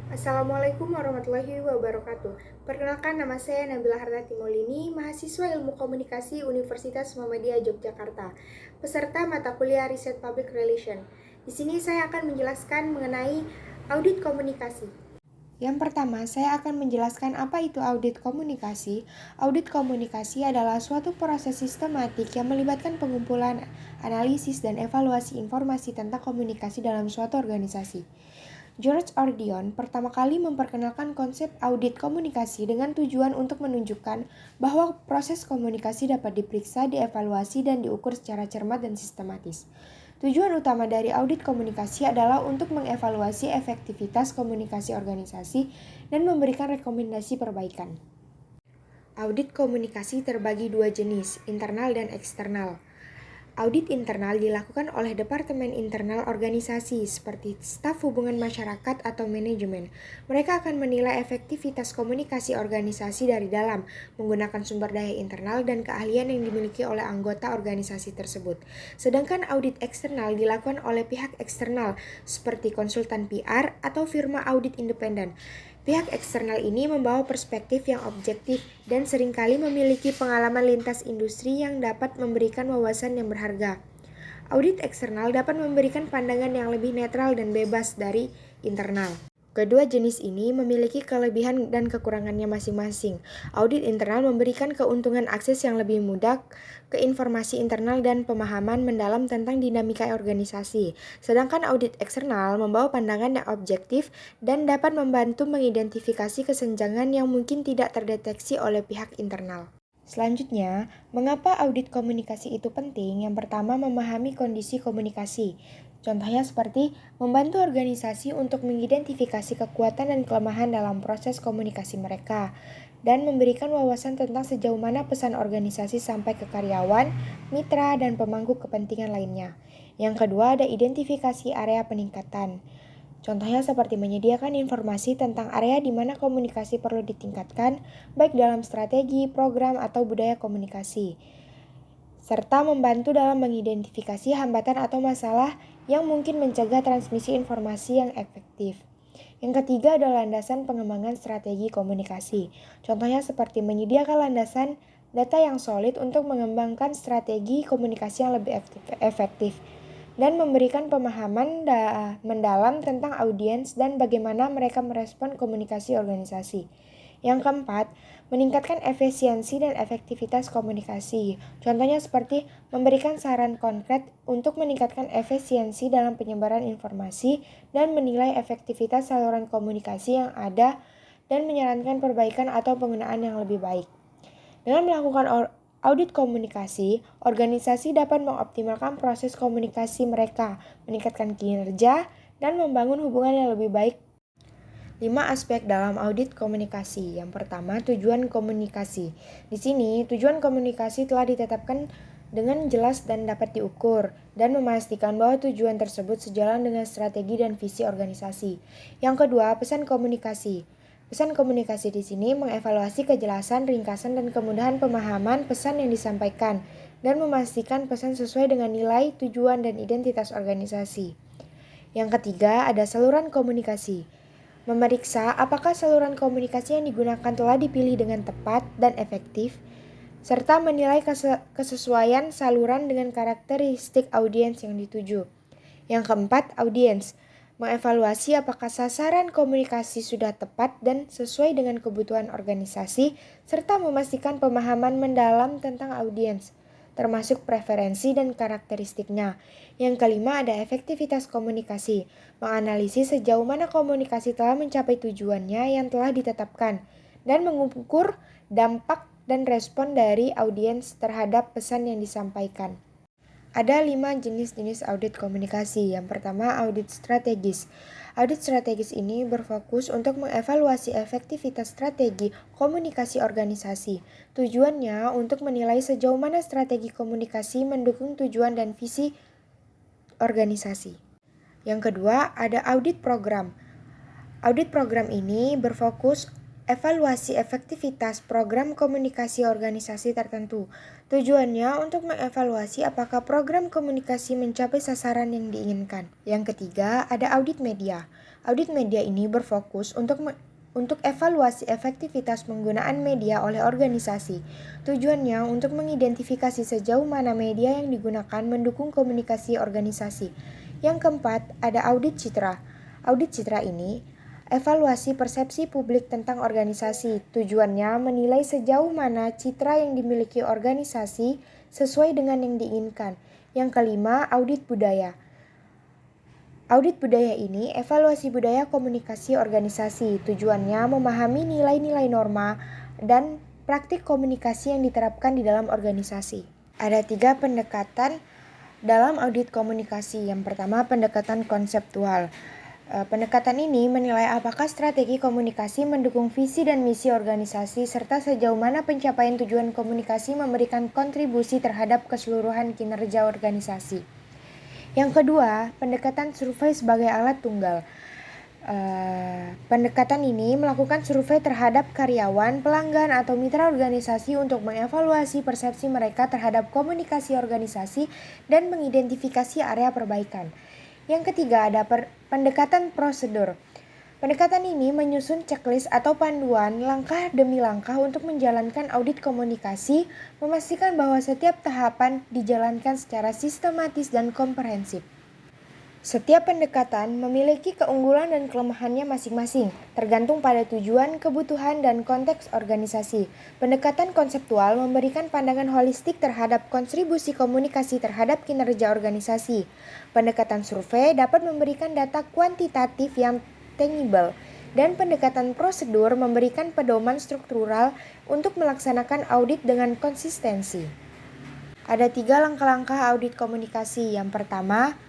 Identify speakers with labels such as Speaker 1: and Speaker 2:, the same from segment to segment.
Speaker 1: Assalamualaikum warahmatullahi wabarakatuh. Perkenalkan, nama saya Nabila Hartati Maulini, mahasiswa Ilmu Komunikasi Universitas Muhammadiyah Yogyakarta, peserta mata kuliah Riset Public Relation. Di sini saya akan menjelaskan mengenai audit komunikasi. Yang pertama, saya akan menjelaskan apa itu audit komunikasi. Audit komunikasi adalah suatu proses sistematik yang melibatkan pengumpulan, analisis, dan evaluasi informasi tentang komunikasi dalam suatu organisasi. George Ordion pertama kali memperkenalkan konsep audit komunikasi dengan tujuan untuk menunjukkan bahwa proses komunikasi dapat diperiksa, dievaluasi, dan diukur secara cermat dan sistematis. Tujuan utama dari audit komunikasi adalah untuk mengevaluasi efektivitas komunikasi organisasi dan memberikan rekomendasi perbaikan. Audit komunikasi terbagi dua jenis, internal dan eksternal. Audit internal dilakukan oleh departemen internal organisasi seperti staf hubungan masyarakat atau manajemen. Mereka akan menilai efektivitas komunikasi organisasi dari dalam menggunakan sumber daya internal dan keahlian yang dimiliki oleh anggota organisasi tersebut. Sedangkan audit eksternal dilakukan oleh pihak eksternal seperti konsultan PR atau firma audit independen. Pihak eksternal ini membawa perspektif yang objektif dan seringkali memiliki pengalaman lintas industri yang dapat memberikan wawasan yang berharga. Audit eksternal dapat memberikan pandangan yang lebih netral dan bebas dari internal. Kedua jenis ini memiliki kelebihan dan kekurangannya masing-masing. Audit internal memberikan keuntungan akses yang lebih mudah ke informasi internal dan pemahaman mendalam tentang dinamika organisasi. Sedangkan audit eksternal membawa pandangan yang objektif dan dapat membantu mengidentifikasi kesenjangan yang mungkin tidak terdeteksi oleh pihak internal. Selanjutnya, mengapa audit komunikasi itu penting? Yang pertama, memahami kondisi komunikasi. Contohnya seperti membantu organisasi untuk mengidentifikasi kekuatan dan kelemahan dalam proses komunikasi mereka, dan memberikan wawasan tentang sejauh mana pesan organisasi sampai ke karyawan, mitra, dan pemangku kepentingan lainnya. Yang kedua, ada identifikasi area peningkatan. Contohnya seperti menyediakan informasi tentang area di mana komunikasi perlu ditingkatkan, baik dalam strategi, program, atau budaya komunikasi, serta membantu dalam mengidentifikasi hambatan atau masalah yang mungkin mencegah transmisi informasi yang efektif. Yang ketiga adalah landasan pengembangan strategi komunikasi. Contohnya seperti menyediakan landasan data yang solid untuk mengembangkan strategi komunikasi yang lebih efektif dan memberikan pemahaman mendalam tentang audiens dan bagaimana mereka merespon komunikasi organisasi. Yang keempat, meningkatkan efisiensi dan efektivitas komunikasi. Contohnya seperti memberikan saran konkret untuk meningkatkan efisiensi dalam penyebaran informasi dan menilai efektivitas saluran komunikasi yang ada dan menyarankan perbaikan atau penggunaan yang lebih baik. Dengan melakukan audit komunikasi, organisasi dapat mengoptimalkan proses komunikasi mereka, meningkatkan kinerja, dan membangun hubungan yang lebih baik. 5 aspek dalam audit komunikasi. Yang pertama, tujuan komunikasi. Di sini, tujuan komunikasi telah ditetapkan dengan jelas dan dapat diukur, dan memastikan bahwa tujuan tersebut sejalan dengan strategi dan visi organisasi. Yang kedua, pesan komunikasi. Pesan komunikasi di sini mengevaluasi kejelasan, ringkasan, dan kemudahan pemahaman pesan yang disampaikan, dan memastikan pesan sesuai dengan nilai, tujuan, dan identitas organisasi. Yang ketiga, ada saluran komunikasi. Memeriksa apakah saluran komunikasi yang digunakan telah dipilih dengan tepat dan efektif, serta menilai kesesuaian saluran dengan karakteristik audiens yang dituju. Yang keempat, audiens. Mengevaluasi apakah sasaran komunikasi sudah tepat dan sesuai dengan kebutuhan organisasi, serta memastikan pemahaman mendalam tentang audiens, termasuk preferensi dan karakteristiknya. Yang kelima, ada efektivitas komunikasi. Menganalisis sejauh mana komunikasi telah mencapai tujuannya yang telah ditetapkan, dan mengukur dampak dan respon dari audiens terhadap pesan yang disampaikan. Ada 5 jenis-jenis audit komunikasi. Yang pertama, audit strategis. Audit strategis ini berfokus untuk mengevaluasi efektivitas strategi komunikasi organisasi. Tujuannya untuk menilai sejauh mana strategi komunikasi mendukung tujuan dan visi organisasi. Yang kedua, ada audit program. Audit program ini berfokus evaluasi efektivitas program komunikasi organisasi tertentu. Tujuannya untuk mengevaluasi apakah program komunikasi mencapai sasaran yang diinginkan. Yang ketiga, ada audit media. Audit media ini berfokus untuk evaluasi efektivitas penggunaan media oleh organisasi. Tujuannya untuk mengidentifikasi sejauh mana media yang digunakan mendukung komunikasi organisasi. Yang keempat, ada audit citra. Audit citra ini evaluasi persepsi publik tentang organisasi. Tujuannya menilai sejauh mana citra yang dimiliki organisasi sesuai dengan yang diinginkan. Yang kelima, audit budaya. Audit budaya ini evaluasi budaya komunikasi organisasi. Tujuannya memahami nilai-nilai norma dan praktik komunikasi yang diterapkan di dalam organisasi. Ada 3 pendekatan dalam audit komunikasi. Yang pertama, pendekatan konseptual. Pendekatan ini menilai apakah strategi komunikasi mendukung visi dan misi organisasi serta sejauh mana pencapaian tujuan komunikasi memberikan kontribusi terhadap keseluruhan kinerja organisasi. Yang kedua, pendekatan survei sebagai alat tunggal. Pendekatan ini melakukan survei terhadap karyawan, pelanggan, atau mitra organisasi untuk mengevaluasi persepsi mereka terhadap komunikasi organisasi dan mengidentifikasi area perbaikan. Yang ketiga, ada pendekatan prosedur. Pendekatan ini menyusun checklist atau panduan langkah demi langkah untuk menjalankan audit komunikasi, memastikan bahwa setiap tahapan dijalankan secara sistematis dan komprehensif. Setiap pendekatan memiliki keunggulan dan kelemahannya masing-masing, tergantung pada tujuan, kebutuhan, dan konteks organisasi. Pendekatan konseptual memberikan pandangan holistik terhadap kontribusi komunikasi terhadap kinerja organisasi. Pendekatan survei dapat memberikan data kuantitatif yang tangible, dan pendekatan prosedur memberikan pedoman struktural untuk melaksanakan audit dengan konsistensi. Ada 3 langkah-langkah audit komunikasi. Yang pertama,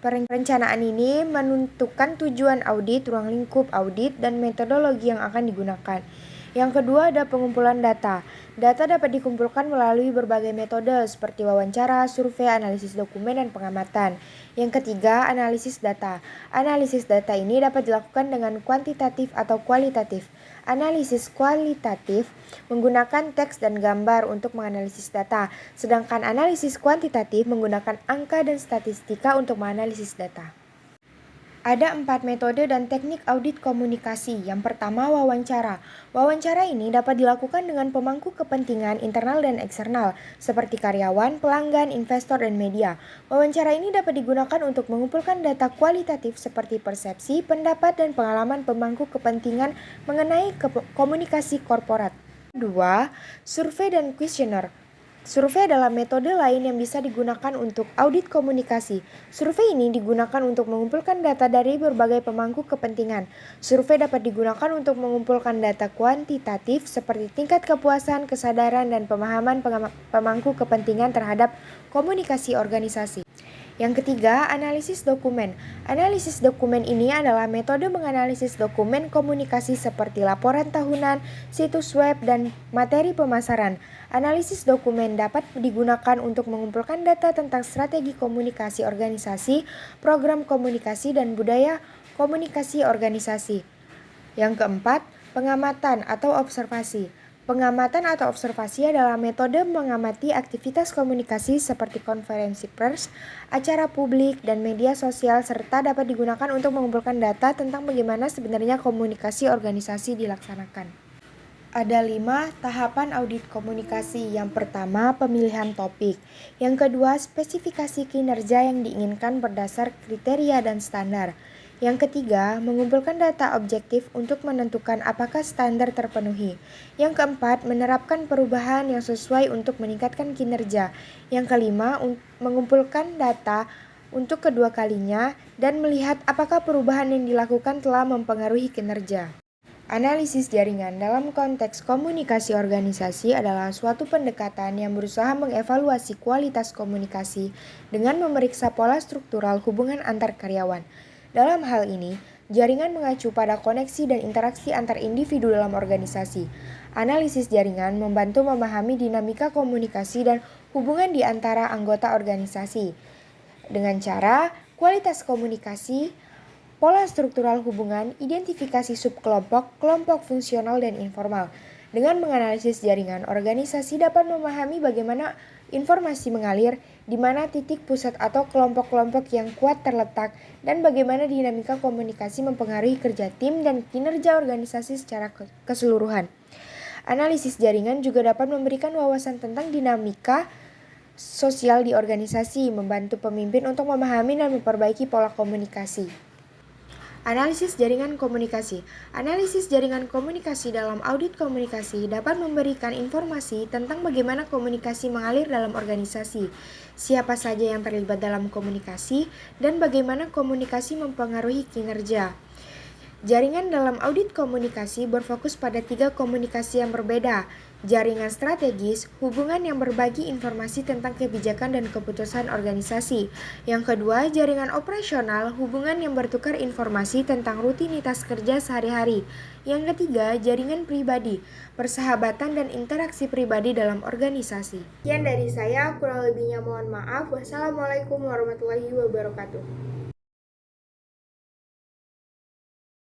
Speaker 1: perencanaan ini menentukan tujuan audit, ruang lingkup audit, dan metodologi yang akan digunakan. Yang kedua, ada pengumpulan data. Data dapat dikumpulkan melalui berbagai metode seperti wawancara, survei, analisis dokumen, dan pengamatan. Yang ketiga, analisis data. Analisis data ini dapat dilakukan dengan kuantitatif atau kualitatif. Analisis kualitatif menggunakan teks dan gambar untuk menganalisis data, sedangkan analisis kuantitatif menggunakan angka dan statistika untuk menganalisis data. Ada 4 metode dan teknik audit komunikasi. Yang pertama, wawancara. Wawancara ini dapat dilakukan dengan pemangku kepentingan internal dan eksternal, seperti karyawan, pelanggan, investor, dan media. Wawancara ini dapat digunakan untuk mengumpulkan data kualitatif seperti persepsi, pendapat, dan pengalaman pemangku kepentingan mengenai komunikasi korporat. Kedua, survei dan kuesioner. Survei adalah metode lain yang bisa digunakan untuk audit komunikasi. Survei ini digunakan untuk mengumpulkan data dari berbagai pemangku kepentingan. Survei dapat digunakan untuk mengumpulkan data kuantitatif seperti tingkat kepuasan, kesadaran, dan pemahaman pemangku kepentingan terhadap komunikasi organisasi. Yang ketiga, analisis dokumen. Analisis dokumen ini adalah metode menganalisis dokumen komunikasi seperti laporan tahunan, situs web, dan materi pemasaran. Analisis dokumen dapat digunakan untuk mengumpulkan data tentang strategi komunikasi organisasi, program komunikasi, dan budaya komunikasi organisasi. Yang keempat, pengamatan atau observasi. Pengamatan atau observasi adalah metode mengamati aktivitas komunikasi seperti konferensi pers, acara publik, dan media sosial serta dapat digunakan untuk mengumpulkan data tentang bagaimana sebenarnya komunikasi organisasi dilaksanakan. Ada 5 tahapan audit komunikasi. Yang pertama, pemilihan topik. Yang kedua, spesifikasi kinerja yang diinginkan berdasar kriteria dan standar. Yang ketiga, mengumpulkan data objektif untuk menentukan apakah standar terpenuhi. Yang keempat, menerapkan perubahan yang sesuai untuk meningkatkan kinerja. Yang kelima, mengumpulkan data untuk kedua kalinya dan melihat apakah perubahan yang dilakukan telah mempengaruhi kinerja. Analisis jaringan dalam konteks komunikasi organisasi adalah suatu pendekatan yang berusaha mengevaluasi kualitas komunikasi dengan memeriksa pola struktural hubungan antar karyawan. Dalam hal ini, jaringan mengacu pada koneksi dan interaksi antar individu dalam organisasi. Analisis jaringan membantu memahami dinamika komunikasi dan hubungan di antara anggota organisasi. Dengan cara kualitas komunikasi, pola struktural hubungan, identifikasi subkelompok, kelompok fungsional, dan informal. Dengan menganalisis jaringan, organisasi dapat memahami bagaimana informasi mengalir, di mana titik pusat atau kelompok-kelompok yang kuat terletak, dan bagaimana dinamika komunikasi mempengaruhi kerja tim dan kinerja organisasi secara keseluruhan. Analisis jaringan juga dapat memberikan wawasan tentang dinamika sosial di organisasi, membantu pemimpin untuk memahami dan memperbaiki pola komunikasi. Analisis jaringan komunikasi. Analisis jaringan komunikasi dalam audit komunikasi dapat memberikan informasi tentang bagaimana komunikasi mengalir dalam organisasi, siapa saja yang terlibat dalam komunikasi, dan bagaimana komunikasi mempengaruhi kinerja. Jaringan dalam audit komunikasi berfokus pada 3 komunikasi yang berbeda. Jaringan strategis, hubungan yang berbagi informasi tentang kebijakan dan keputusan organisasi. Yang kedua, jaringan operasional, hubungan yang bertukar informasi tentang rutinitas kerja sehari-hari. Yang ketiga, jaringan pribadi, persahabatan dan interaksi pribadi dalam organisasi. Sekian dari saya, kurang lebihnya mohon maaf. Wassalamualaikum warahmatullahi wabarakatuh.